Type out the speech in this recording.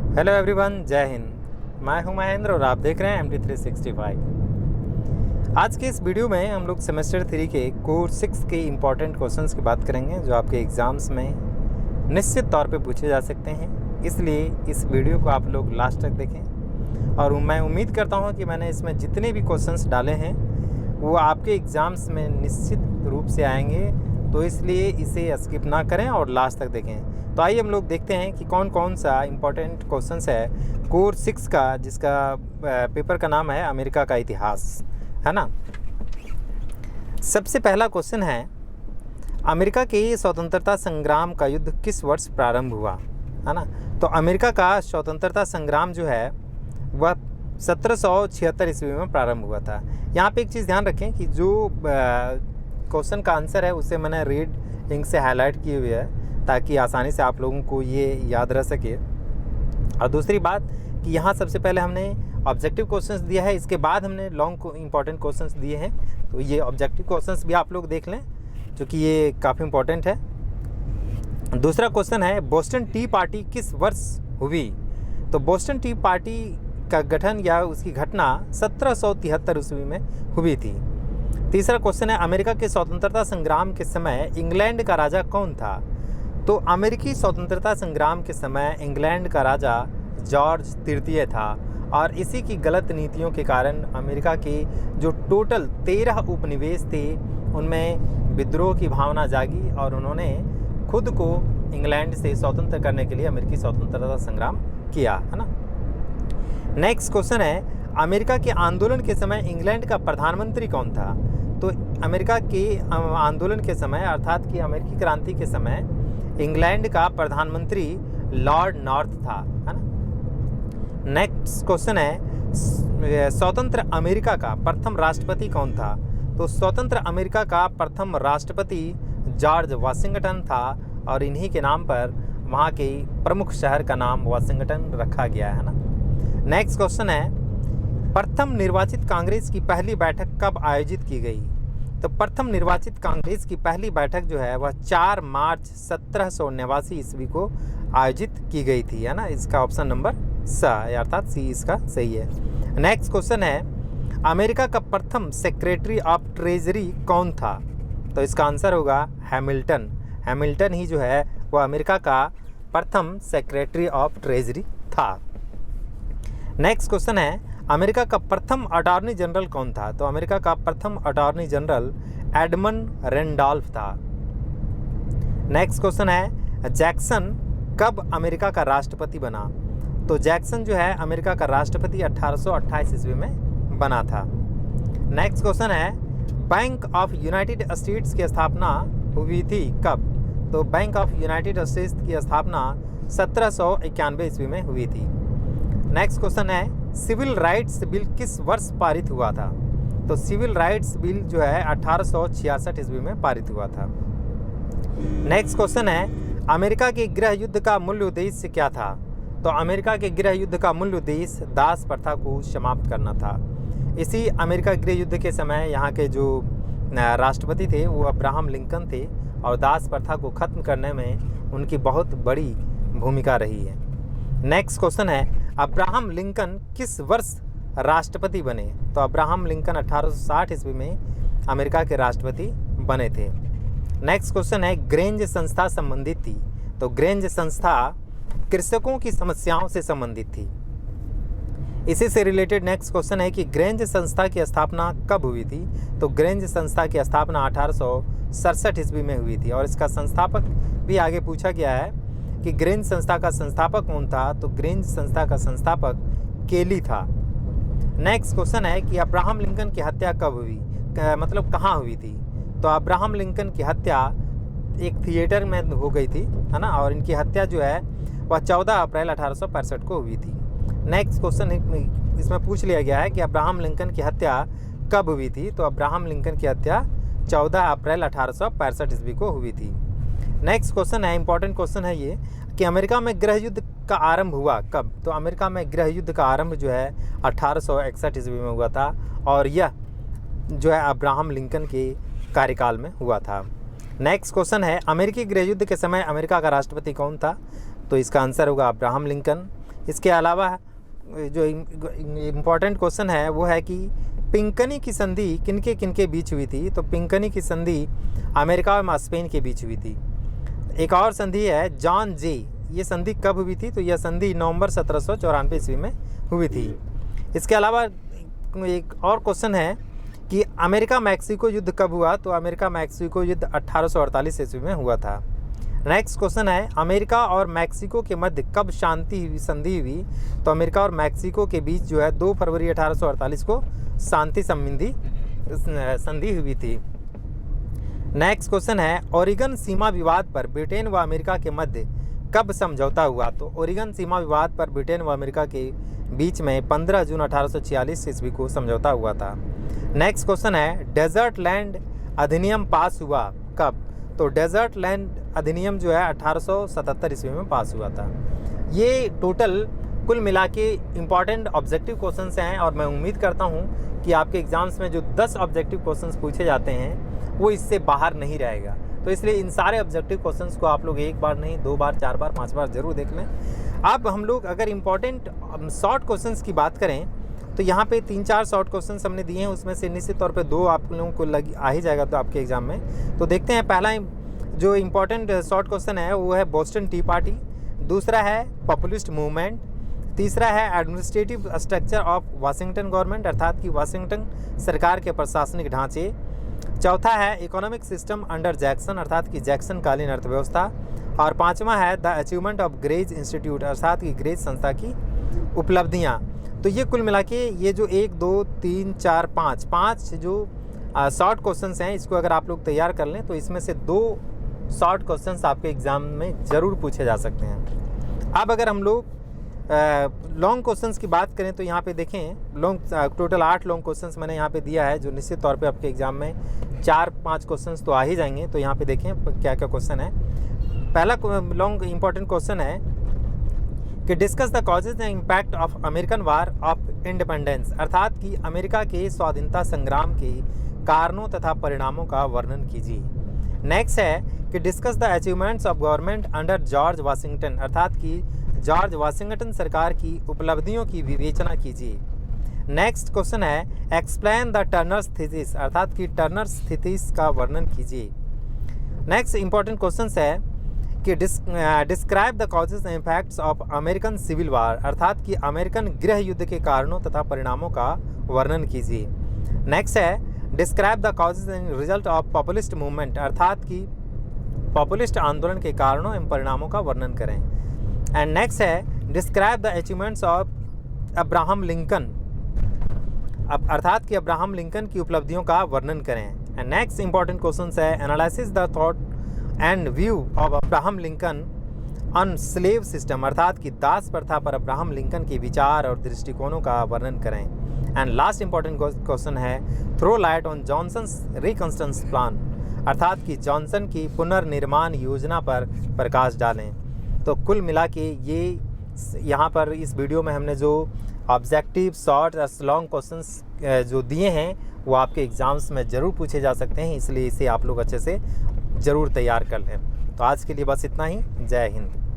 Hello everyone, जय हिंद। मैं हूं महेंद्र और आप देख रहे हैं MT365। आज के इस वीडियो में हम लोग सेमेस्टर 3 के कोर 6 के इम्पॉर्टेंट क्वेश्चंस की बात करेंगे जो आपके एग्ज़ाम्स में निश्चित तौर पे पूछे जा सकते हैं। इसलिए इस वीडियो को आप लोग लास्ट तक देखें और मैं उम्मीद करता हूं कि मैंने इसमें जितने भी क्वेश्चंस डाले हैं वो आपके एग्ज़ाम्स में निश्चित रूप से आएंगे, तो इसलिए इसे स्किप ना करें और लास्ट तक देखें। तो आइए हम लोग देखते हैं कि कौन कौन सा इम्पोर्टेंट क्वेश्चंस है कोर 6 का, जिसका पेपर का नाम है अमेरिका का इतिहास, है ना। सबसे पहला क्वेश्चन है, अमेरिका के स्वतंत्रता संग्राम का युद्ध किस वर्ष प्रारंभ हुआ, है ना। तो अमेरिका का स्वतंत्रता संग्राम जो है वह 1776 ईस्वी में प्रारंभ हुआ था। यहाँ पे एक चीज़ ध्यान रखें कि जो क्वेश्चन का आंसर है उसे मैंने रेड इंक से हाईलाइट किए हुए है ताकि आसानी से आप लोगों को ये याद रह सके। और दूसरी बात कि यहाँ सबसे पहले हमने ऑब्जेक्टिव क्वेश्चंस दिया है, इसके बाद हमने लॉन्ग इंपॉर्टेंट क्वेश्चंस दिए हैं। तो ये ऑब्जेक्टिव क्वेश्चंस भी आप लोग देख लें जो कि ये काफ़ी इंपॉर्टेंट है। दूसरा क्वेश्चन है, बोस्टन टी पार्टी किस वर्ष हुई। तो बोस्टन टी पार्टी का गठन या उसकी घटना 1773 ईस्वी में हुई थी। तीसरा क्वेश्चन है, अमेरिका के स्वतंत्रता संग्राम के समय इंग्लैंड का राजा कौन था। तो अमेरिकी स्वतंत्रता संग्राम के समय इंग्लैंड का राजा जॉर्ज तृतीय था और इसी की गलत नीतियों के कारण अमेरिका के जो टोटल 13 उपनिवेश थे उनमें विद्रोह की भावना जागी और उन्होंने खुद को इंग्लैंड से स्वतंत्र करने के लिए अमेरिकी स्वतंत्रता संग्राम किया, है ना। नेक्स्ट क्वेश्चन है, अमेरिका के आंदोलन के समय इंग्लैंड का प्रधानमंत्री कौन था। तो अमेरिका के आंदोलन के समय अर्थात कि अमेरिकी क्रांति के समय इंग्लैंड का प्रधानमंत्री लॉर्ड नॉर्थ था, है ना। नेक्स्ट क्वेश्चन है, स्वतंत्र अमेरिका का प्रथम राष्ट्रपति कौन था। तो स्वतंत्र अमेरिका का प्रथम राष्ट्रपति जॉर्ज वाशिंगटन था और इन्हीं के नाम पर वहाँ के प्रमुख शहर का नाम वाशिंगटन रखा गया है ना। नेक्स्ट क्वेश्चन है, प्रथम निर्वाचित कांग्रेस की पहली बैठक कब आयोजित की गई। तो प्रथम निर्वाचित कांग्रेस की पहली बैठक जो है वह 4 मार्च 1789 ईस्वी को आयोजित की गई थी, है ना। इसका ऑप्शन नंबर स अर्थात सी इसका सही है। नेक्स्ट क्वेश्चन है, अमेरिका का प्रथम सेक्रेटरी ऑफ ट्रेजरी कौन था। तो इसका आंसर होगा हैमिल्टन। हैमिल्टन ही जो है वह अमेरिका का प्रथम सेक्रेटरी ऑफ ट्रेजरी था। नेक्स्ट क्वेश्चन है, अमेरिका का प्रथम अटॉर्नी जनरल कौन था। तो अमेरिका का प्रथम अटॉर्नी जनरल एडमंड रेंडॉल्फ था। नेक्स्ट क्वेश्चन है, जैक्सन कब अमेरिका का राष्ट्रपति बना। तो जैक्सन जो है अमेरिका का राष्ट्रपति 1828 ईस्वी में बना था। नेक्स्ट क्वेश्चन है, बैंक ऑफ यूनाइटेड स्टेट्स की स्थापना हुई थी कब। तो बैंक ऑफ यूनाइटेड स्टेट्स की स्थापना 1791 ईस्वी में हुई थी। नेक्स्ट क्वेश्चन है, सिविल राइट्स बिल किस वर्ष पारित हुआ था। तो सिविल राइट्स बिल जो है 1866 ईस्वी में पारित हुआ था। नेक्स्ट क्वेश्चन है, अमेरिका के गृह युद्ध का मूल उद्देश्य क्या था। तो अमेरिका के गृह युद्ध का मूल उद्देश्य दास प्रथा को समाप्त करना था। इसी अमेरिका गृह युद्ध के समय यहाँ के जो राष्ट्रपति थे वो अब्राहम लिंकन थे और दास प्रथा को खत्म करने में उनकी बहुत बड़ी भूमिका रही है। नेक्स्ट क्वेश्चन है, अब्राहम लिंकन किस वर्ष राष्ट्रपति बने। तो अब्राहम लिंकन 1860 ईस्वी में अमेरिका के राष्ट्रपति बने थे। नेक्स्ट क्वेश्चन है, ग्रेंज संस्था संबंधित थी। तो ग्रेंज संस्था कृषकों की समस्याओं से संबंधित थी। इसी से रिलेटेड नेक्स्ट क्वेश्चन है कि ग्रेंज संस्था की स्थापना कब हुई थी। तो ग्रेंज संस्था की स्थापना 1867 ईस्वी में हुई थी और इसका संस्थापक भी आगे पूछा गया है कि ग्रेंज संस्था का संस्थापक कौन था। तो ग्रेंज संस्था का संस्थापक केली था। नेक्स्ट क्वेश्चन है कि अब्राहम लिंकन की हत्या कब हुई, मतलब कहाँ हुई थी। तो अब्राहम लिंकन की हत्या एक थिएटर में हो गई थी, है ना, और इनकी हत्या जो है वह 14 अप्रैल 1865 को हुई थी। नेक्स्ट क्वेश्चन इसमें पूछ लिया गया है कि अब्राहम लिंकन की हत्या कब हुई थी। तो अब्राहम लिंकन की हत्या 14 अप्रैल 1865 ईस्वी को हुई थी। नेक्स्ट क्वेश्चन है, इंपॉर्टेंट क्वेश्चन है ये कि अमेरिका में गृह युद्ध का आरंभ हुआ कब। तो अमेरिका में गृह युद्ध का आरंभ जो है 1861 ईस्वी में हुआ था और यह जो है अब्राहम लिंकन के कार्यकाल में हुआ था। नेक्स्ट क्वेश्चन है, अमेरिकी गृह युद्ध के समय अमेरिका का राष्ट्रपति कौन था। तो इसका आंसर होगा अब्राहम लिंकन। इसके अलावा जो इम्पोर्टेंट क्वेश्चन है वो है कि पिंकनी की संधि किनके किनके बीच हुई थी। तो पिंकनी की संधि अमेरिका और स्पेन के बीच हुई थी। एक और संधि है जॉन जे, ये संधि कब हुई थी? तो यह संधि नवंबर 1794 ईस्वी में हुई थी। इसके अलावा एक और क्वेश्चन है कि अमेरिका मैक्सिको युद्ध कब हुआ? तो अमेरिका मैक्सिको युद्ध 1848 ईस्वी में हुआ था। नेक्स्ट क्वेश्चन है अमेरिका और मैक्सिको के मध्य कब शांति संधि हुई? तो अमेरिका और मैक्सिको के बीच जो है 2 फरवरी 1848 को शांति संबंधी संधि हुई थी। नेक्स्ट क्वेश्चन है ओरिगन सीमा विवाद पर ब्रिटेन व अमेरिका के मध्य कब समझौता हुआ? तो ओरिगन सीमा विवाद पर ब्रिटेन व अमेरिका के बीच में 15 जून 1846 ईस्वी को समझौता हुआ था। नेक्स्ट क्वेश्चन है डेजर्ट लैंड अधिनियम पास हुआ कब? तो डेजर्ट लैंड अधिनियम जो है 1877 ईस्वी में पास हुआ था। ये टोटल कुल मिला के इम्पॉर्टेंट ऑब्जेक्टिव क्वेश्चंस हैं और मैं उम्मीद करता हूँ कि आपके एग्जाम्स में जो 10 ऑब्जेक्टिव क्वेश्चंस पूछे जाते हैं वो इससे बाहर नहीं रहेगा। तो इसलिए इन सारे ऑब्जेक्टिव क्वेश्चंस को आप लोग एक बार नहीं 2 बार 4 बार 5 बार ज़रूर देख लें। अब हम लोग अगर इम्पॉर्टेंट शॉर्ट क्वेश्चंस की बात करें तो यहाँ पे 3-4 शॉर्ट क्वेश्चंस हमने दिए हैं, उसमें से निश्चित तौर पे 2 आप लोगों को आ ही जाएगा तो आपके एग्ज़ाम में। तो देखते हैं, पहला जो इम्पोर्टेंट शॉर्ट क्वेश्चन है वो है बोस्टन टी पार्टी, दूसरा है पॉपुलिस्ट मूवमेंट, तीसरा है administrative structure of Washington government अर्थात कि वाशिंगटन सरकार के प्रशासनिक ढांचे, चौथा है इकोनॉमिक सिस्टम अंडर जैक्सन अर्थात कि जैक्सन कालीन अर्थव्यवस्था, और पांचवा है the achievement of Grays institute अर्थात कि ग्रेज संस्था की उपलब्धियां। तो ये कुल मिला के ये जो 1 2 3 4 5 जो शॉर्ट क्वेश्चंस हैं इसको अगर आप लोग तैयार कर लें तो इसमें से 2 शॉर्ट क्वेश्चंस आपके एग्ज़ाम में ज़रूर पूछे जा सकते हैं। अब अगर हम लोग लॉन्ग क्वेश्चंस की बात करें तो यहाँ पे देखें टोटल 8 लॉन्ग क्वेश्चंस मैंने यहाँ पे दिया है जो निश्चित तौर पे आपके एग्ज़ाम में 4-5 क्वेश्चंस तो आ ही जाएंगे। तो यहाँ पे देखें क्या क्या क्वेश्चन है। पहला लॉन्ग इंपॉर्टेंट क्वेश्चन है कि discuss the causes and impact of American war of independence अर्थात कि अमेरिका के स्वाधीनता संग्राम के कारणों तथा परिणामों का वर्णन कीजिए। नेक्स्ट है कि discuss the achievements of government under George Washington अर्थात कि जॉर्ज वाशिंगटन सरकार की उपलब्धियों की विवेचना कीजिए। नेक्स्ट क्वेश्चन है एक्सप्लेन द टर्नर्स थीसिस अर्थात कि टर्नर्स थीसिस का वर्णन कीजिए। नेक्स्ट इंपॉर्टेंट क्वेश्चन है कि describe the causes and impacts of American civil war अर्थात कि अमेरिकन गृह युद्ध के कारणों तथा परिणामों का वर्णन कीजिए। नेक्स्ट है describe the causes and result of populist movement अर्थात कि पॉपुलिस्ट आंदोलन के कारणों एवं परिणामों का वर्णन करें। एंड नेक्स्ट है describe the achievements of Abraham Lincoln अर्थात कि अब्राहम लिंकन की उपलब्धियों का वर्णन करें। एंड नेक्स्ट इंपॉर्टेंट क्वेश्चन है analysis the thought and view of Abraham Lincoln on slave system अर्थात कि दास प्रथा पर अब्राहम लिंकन के विचार और दृष्टिकोणों का वर्णन करें। एंड लास्ट इंपॉर्टेंट क्वेश्चन है throw light on Johnson's reconstruction plan अर्थात कि जॉनसन की पुनर्निर्माण योजना पर प्रकाश डालें। तो कुल मिला के ये यहाँ पर इस वीडियो में हमने जो ऑब्जेक्टिव शॉर्ट और लॉन्ग क्वेश्चंस जो दिए हैं वो आपके एग्ज़ाम्स में ज़रूर पूछे जा सकते हैं, इसलिए इसे आप लोग अच्छे से ज़रूर तैयार कर लें। तो आज के लिए बस इतना ही। जय हिंद।